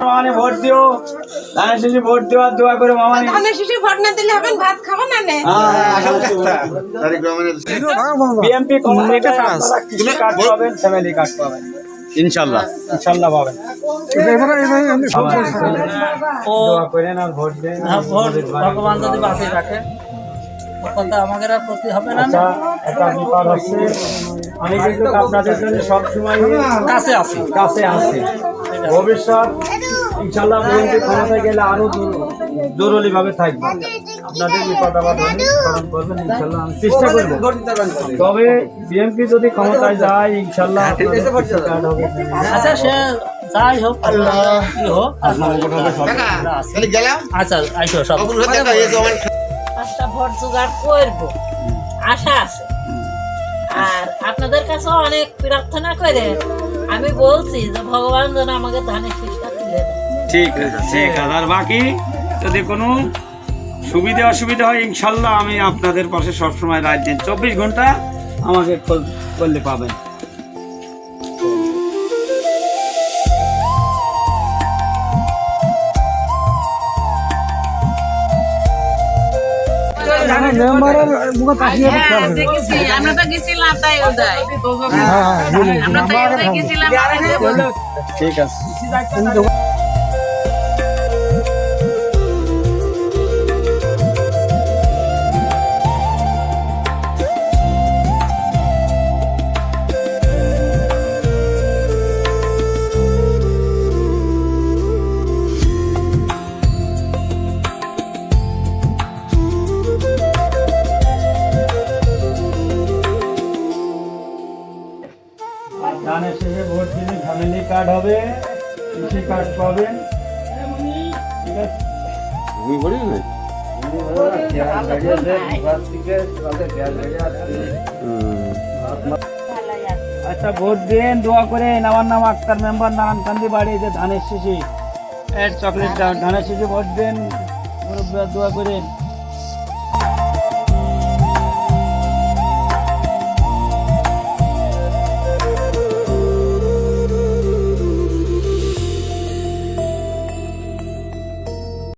মানে ভোট দিও, ধানের শেষে ভোট দেওয়ার দোয়া করে মামা। ধানের শেষে ভোট না দিলে হবে ভাত খাবো না নে। বিএমপি ক্ষমতায় আপনারা কৃষি কার্ড পাবেন, ফ্যামিলি কার্ড পাবেন ইনশাআল্লাহ। ইনশাআল্লাহ পাবেন। দোয়া করেন আর ভোট দেন। ভোট ভগবান যদি বাঁচিয়ে রাখে কথা আমাদের আর ক্ষতি হবে না। আচ্ছা, একটা ব্যাপার হচ্ছে আমি কিন্তু আপনাদের জন্য সবসময় কাছে আছি। ভবিষ্যৎ ইনশাআল্লাহ বিএনপি ক্ষমতায় গেলে আরো জরুরি ভাবে থাকবে। আপনাদের বিপদ আপদ হলে স্মরণ করবেন, ইনশাআল্লাহ আমি চেষ্টা করব। তবে বিএনপি যদি ক্ষমতায় যায় ইনশাআল্লাহ কার্ড হবে। আচ্ছা সে যাই হোক কি হোক, আচ্ছা আইসো সব পাঁচটা ভোট জোগাড় করবো আশা আছে। আর আপনাদের কাছেও অনেক প্রার্থনা করে আমি বলছি যে ভগবান যেন আমাকে ধানের শীষটা তুলে দেয়। ঠিক আছে। আর বাকি যদি কোনো সুবিধা অসুবিধা হয় ইনশাল্লাহ আমি আপনাদের পাশে সবসময় রাত দিন 24 ঘন্টা আমাকে করলে পাবেন। আমরা তো গেছিলাম তাই ওদাই। আমরা তাই ওদাই গেছিলাম। ঠিক আছে। ধানের শেষে ভোট দিলে ফ্যামিলি কার্ড হবে, কৃষি কার্ড পাবেন। ঠিক আছে। আচ্ছা ভোট দিন, দোয়া করেন। আমার নাম আক্তার, মেম্বার নারায়ণকান্দি বাড়ি, যে ধানের শেষে চকলেট ধানের শেষে ভোট দেন, দোয়া করেন।